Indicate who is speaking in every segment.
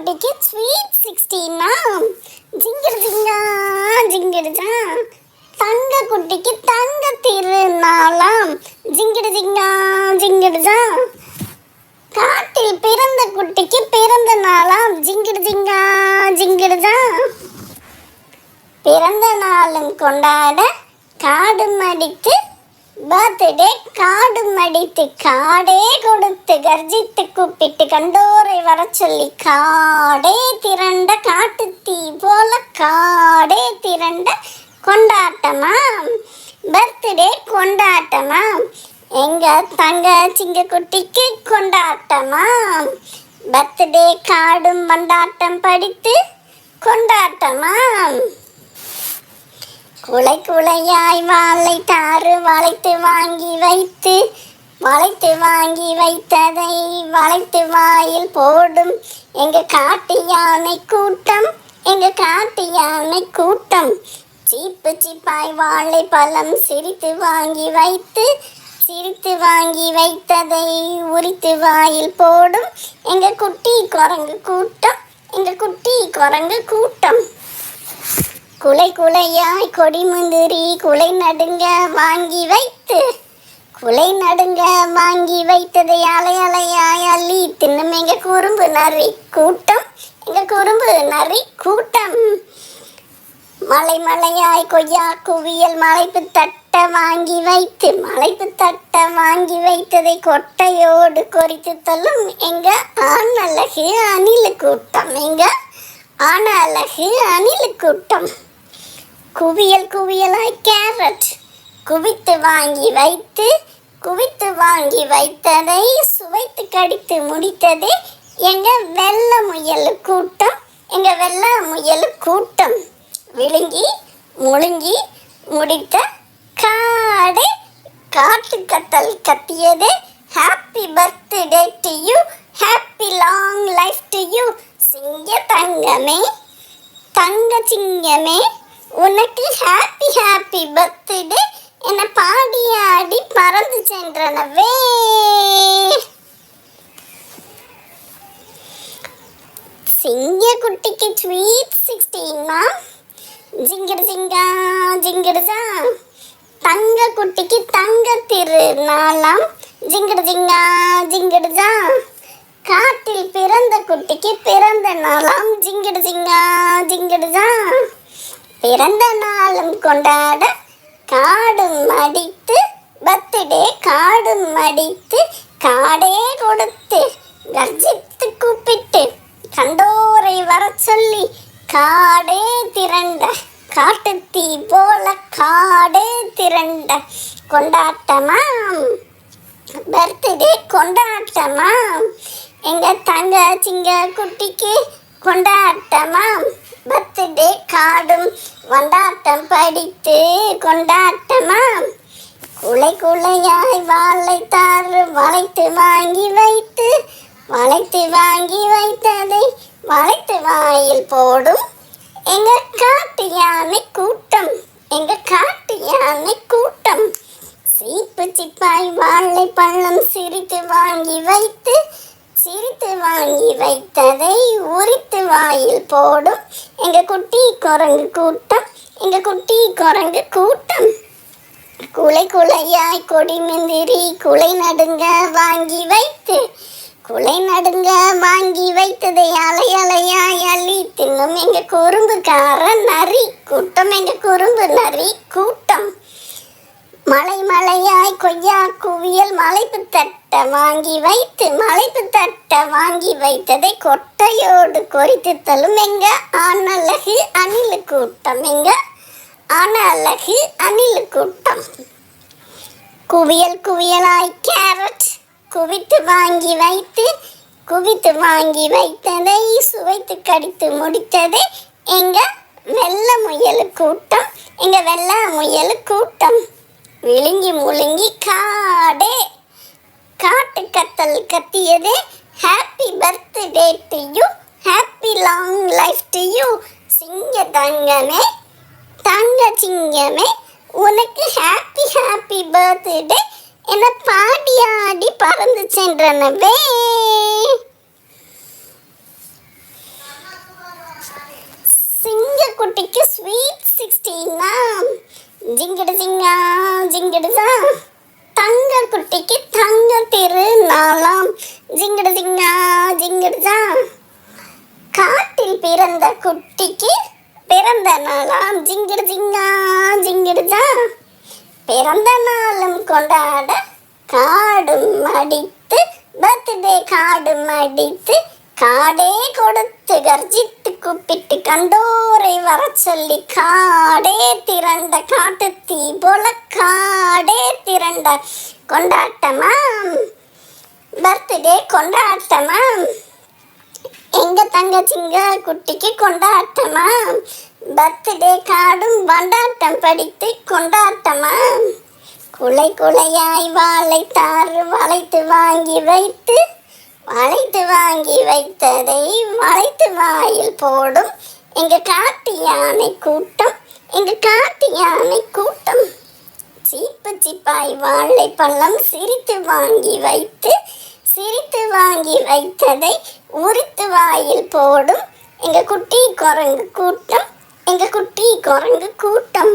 Speaker 1: குட்டிக்கு ஸ்வீட் 16 ஜிங்கிடுஜிங்கா ஜிங்கிடுஜா. தங்க குட்டிக்கு தங்க திருநாளாம் ஜிங்கிடுஜிங்கா ஜிங்கிடுஜா. காட்டில் பிறந்த குட்டிக்கு பிறந்த நாளாம் ஜிங்கிடுஜிங்கா ஜிங்கிடுஜா. பிறந்த நாளும் கொண்டாட காடு மடித்து பர்த்டே காடு மடித்து காடே கொடுத்து கர்ஜித்து கூப்பிட்டு கண்டோரை வர சொல்லி காடே திரண்ட காட்டு தீ போல காடே திரண்ட கொண்டாட்டமா பர்த்டே கொண்டாட்டமா. எங்க தங்க சிங்க குட்டிக்கு கொண்டாட்டமா பர்த்டே காடும் கொண்டாட்டம் படித்து கொண்டாட்டமா. குலை குலையாய் வாழை தாறு வளைத்து வாங்கி வைத்து வளைத்து வாங்கி வைத்ததை வளைத்து வாயில் போடும் எங்க காட்டு யானை கூட்டம் எங்க காட்டு யானை கூட்டம். சீப்பு சீப்பாய் வாழை பழம் சிரித்து வாங்கி வைத்து சிரித்து வாங்கி வைத்ததை உரித்து வாயில் போடும் எங்க குட்டி குரங்கு கூட்டம் எங்க குட்டி குரங்கு கூட்டம். குலை குலையாய் கொடி முந்திரி குலை நடுங்க வாங்கி வைத்து குலை நடுங்க வாங்கி வைத்ததை அலை அலையாய் அள்ளி தின்னும் எங்க குறும்பு நரி கூட்டம் எங்க குறும்பு நரி கூட்டம். மலை மலையாய் கொய்யா குவியல் மலைப்பு தட்ட வாங்கி வைத்து மலைப்பு தட்ட வாங்கி வைத்ததை கொட்டையோடு கொறித்து தள்ளும் எங்க ஆண் அழகு அணிலு கூட்டம் எங்க ஆண் அழகு அணிலு கூட்டம். குவியல் குவியலாய் கேரட் குவித்து வாங்கி வைத்து குவித்து வாங்கி வைத்ததை சுவைத்து கடித்து முடித்ததே எங்க வெள்ளை முயல் கூட்டம் எங்க வெள்ளை முயல் கூட்டம். விழுங்கி முழுங்கி முடித்த காடே காட்டு கத்தல் கத்தியதே happy birthday to you happy long life to you. சிங்க தங்கமே தங்க சிங்கமே உனக்கு ஹாப்பி ஹாப்பி பர்த்டே என பாடி ஆடி பறந்து சென்றனவே. சிங்க குட்டிக்கு ஸ்வீட் 16 ஜிங்கிடு ஜிங்கா ஜிங்கிடுஜா. தங்க குட்டிக்கு தங்க திருநாளாம் ஜிங்கிடு ஜிங்கா ஜிங்கிடுஜா. காட்டில் பிறந்த குட்டிக்கு பிறந்த நாளாம் ஜிங்கிடு ஜிங்கா ஜிங்கிடுஜா. பிறந்த நாளும் கொண்டாட காடும் மடித்து பர்த்டே காடும் மடித்து காடே கொடுத்து கர்ஜித்து கூப்பிட்டு கண்டோரை வர சொல்லி காடே திரண்ட காட்டு தீ போல காடே திரண்ட கொண்டாட்டமாம் பர்த்டே கொண்டாட்டமாம். எங்க தங்க சிங்க குட்டிக்கு கொண்டாட்டமாம் பர்த்டே காடும் கொண்டாட்டம் படித்து கொண்டாட்டமாம். குலை குலையாய் வாழை தாறு வளைத்து வாங்கி வைத்து வளைத்து வாங்கி வைத்ததை வளைத்து வாயில் போடும் எங்க காட்டு யானை கூட்டம் எங்க காட்டு யானை கூட்டம். சீப்பு சிப்பாய் வாழை பழம் சிரித்து வாங்கி வைத்து சிரித்து வாங்கி வைத்ததை உரித்து வாயில் போடும் எங்க குட்டி குரங்கு கூட்டம் எங்க குட்டி குரங்கு கூட்டம். குலை குலையாய் கொடி முந்திரி குலை நடுங்க வாங்கி வைத்து குலை நடுங்க வாங்கி வைத்ததை அலை அலையாய் அள்ளி தின்னும் எங்க குறும்புக்கார நரி கூட்டம் எங்க குறும்பு நரி கூட்டம். மலை மலையாய் கொய்யா குவியல் மலைப்பு தட்ட வாங்கி வைத்து மலைப்பு தட்ட வாங்கி வைத்ததை கொட்டையோடு கொறித்து தள்ளும் எங்க ஆண் அழகு அணிலு கூட்டம் எங்க ஆண் அழகு அணிலு கூட்டம். குவியல் குவியலாய் கேரட் குவித்து வாங்கி வைத்து குவித்து வாங்கி வைத்ததை சுவைத்து கடித்து முடித்ததே எங்க வெள்ளை முயல் கூட்டம் எங்க வெள்ளை முயல் கூட்டம். விழுங்கி முழுங்கி காடே காட்டு கத்தல் கத்தியதே happy birthday to you happy long life to you. சிங்க தங்கமே தங்க சிங்கமே உனக்கு ஹாப்பி ஹாப்பி பர்த்டே என பாடி ஆடி பறந்து சென்றனவே. குட்டிக்கு ஸ்வீட் 16 ஜிங்கிடு ஜிங்கா ஜிங்கிடுதா. தங்க குட்டிக்கு தங்க திருநாளாம் ஜிங்கிடு ஜிங்கா ஜிங்கிடுதா. காட்டில் பிறந்த குட்டிக்கு பிறந்த நாளாம் ஜிங்கிடு ஜிங்கா ஜிங்கிடுதா. பிறந்த நாளும் கொண்டாட காடு மடித்து பர்த்டே காடு மடித்து காடே கொடுத்து கர்ஜித்து கூப்பிட்டு கண்டோரை வர சொல்லி காடே திரண்ட காட்டு தீ போல காடே திரண்ட கொண்டாட்டமாம் பர்த்டே கொண்டாட்டமாம். எங்க தங்கச்சிங்க குட்டிக்கு கொண்டாட்டமா பர்த்டே காடும் கொண்டாட்டம் படித்து கொண்டாட்டமா. குலை குலையாய் வாழைத்தாறு வளைத்து வாங்கி வைத்து வளைத்து வாங்கி வைத்ததை வளைத்து வாயில் போடும் எங்க காட்டு யானை கூட்டம் எங்க காட்டு யானை கூட்டம். சீப்பு சிப்பாய் வாழைப்பழம் சிரித்து வாங்கி வைத்து சிரித்து வாங்கி வைத்ததை உரித்து வாயில் போடும் எங்க குட்டி குரங்கு கூட்டம் எங்க குட்டி குரங்கு கூட்டம்.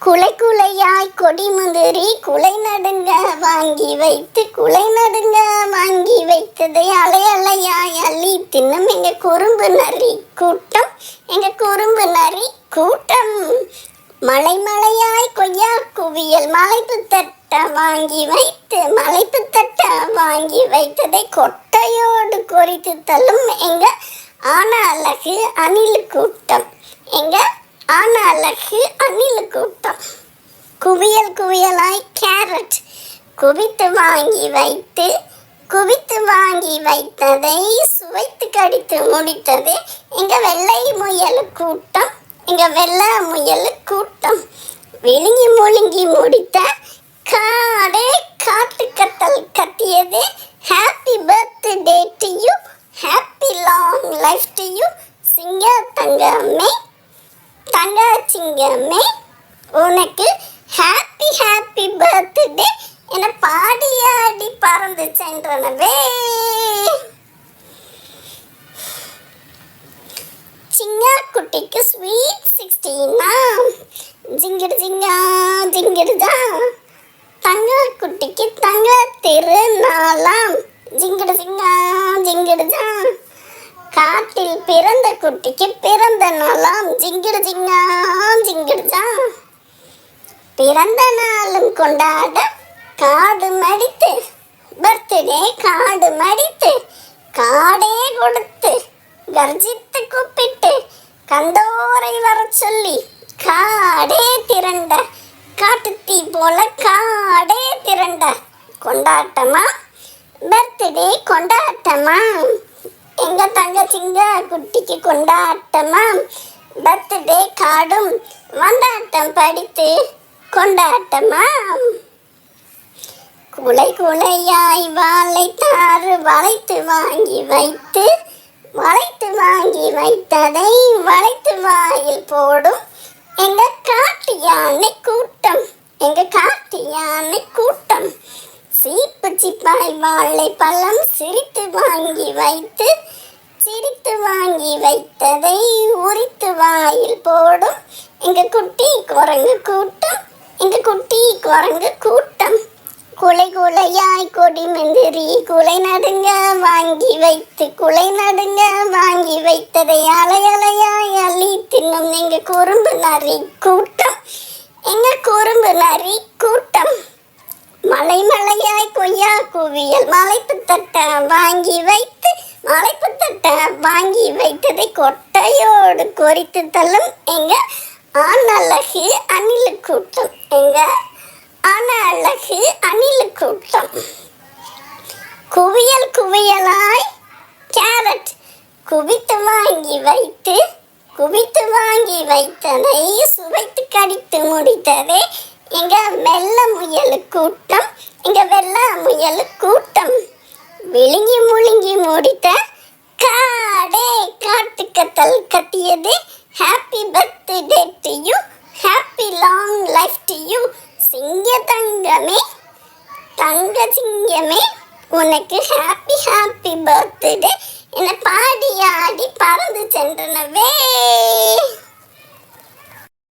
Speaker 1: குலை குலையாய் கொடி முந்திரி குலை நடுங்க வாங்கி வைத்து குலை நடுங்க வாங்கி வைத்ததை அலை அலையாய் அள்ளி தின்னும் எங்க குறும்பு நரி கூட்டம் எங்க குறும்பு நரி கூட்டம். மலை மலையாய் கொய்யா குவியல் மலைப்பு தட்ட வாங்கி வைத்து மலைப்பு தட்ட வாங்கி வைத்ததை கொட்டையோடு கொறித்து தள்ளும் எங்க ஆன அழகு அணில் கூட்டம் எங்க ஆன அழகு அணில் கூட்டம். குவியல் குவியலாய் கேரட் குவித்து வாங்கி வைத்து குவித்து வாங்கி வைத்ததை சுவைத்து கடித்து முடித்தது எங்க வெள்ளை முயல் கூட்டம் எங்க வெள்ளை முயல் கூட்டம். விழுங்கி முழுங்கி முடித்த காடே காட்டு கத்தல் கத்தியது happy birthday to you happy long life to you சிங்க தங்கமே தங்க சிங்கமே உனக்கு ஹாப்பி ஹாப்பி பர்த்டே என பாடியாடி பறந்து சென்றனவே. சிங்க குட்டிக்கு ஸ்வீட் 16 ஜிங்கிடு ஜிங்கா ஜிங்கிடுதா. தங்க குட்டிக்கு தங்க திருநாளாம் ஜிங்கிடு ஜிங்கா ஜிங்கிடுதா. காட்டில் பிறந்த குட்டிக்கு பிறந்த நாளாம் ஜிங்கிடு ஜிங்கா ஜிங்கிடுதா. பிறந்த நாளும் கொண்டாட காடு மடித்து பர்த்டே காடு மடித்து காடே கொடுத்து கர்ஜித்து கூப்பிட்டு கண்டோரை வர சொல்லி காடே திரண்ட காட்டுத்தீ போல காடே திரண்ட கொண்டாட்டமா பர்த்டே கொண்டாட்டமா. எங்க தங்கச்சிங்க குட்டிக்கு கொண்டாட்டமா பர்த்டே காடும் கொண்டாட்டம் படித்து கொண்டாட்டமா. குலை குலையாய் வாழைத்தாறு வளைத்து வாங்கி வைத்து வளைத்து வாங்கி வைத்ததை வளைத்து வாயில் போடும் எங்க காட்டு யானை கூட்டம் எங்க காட்டு யானை கூட்டம். சீப்பு சிப்பாய் வாழைப்பழம் சிரித்து வாங்கி வைத்து சிரித்து வாங்கி வைத்ததை உரித்து வாயில் போடும் எங்க குட்டி குரங்கு கூட்டம் எங்க குட்டி குரங்கு கூட்டம். குலை குலையாய் கொடி மந்திரி குலை நடுங்க வாங்கி வைத்து குலை நடுங்க வாங்கி வைத்ததை அலை அலையாய் அள்ளி தின்னும் எங்க குறும்பு நரி கூட்டம் எங்க குறும்பு நரி கூட்டம். மலை மலையாய் கொய்யா குவியல் மலைப்பு தட்ட வாங்கி வைத்து மலைப்பு தட்ட வாங்கி வைத்ததை கொட்டையோடு கொறித்து தள்ளும் எங்க ஆன அழகு அணில் கூட்டம் எங்க ஆன அழகு அணில் கூட்டம். குவியல் குவியலாய் கேரட் குவித்து வாங்கி வைத்து குவித்து வாங்கி வைத்ததை சுவைத்து கடித்து முடித்ததே எங்க வெள்ள முயல் கூட்டம் எங்க வெள்ள முயல் கூட்டம். விழுங்கி முழுங்கி முடித்த காடே காட்டு கத்தல் கத்தியது happy birthday to you happy long life to you சிங்க தங்கமே தங்க சிங்கமே உனக்கு ஹாப்பி ஹாப்பி பர்த்டே என்னை பாடி ஆடி பறந்து சென்றனவே.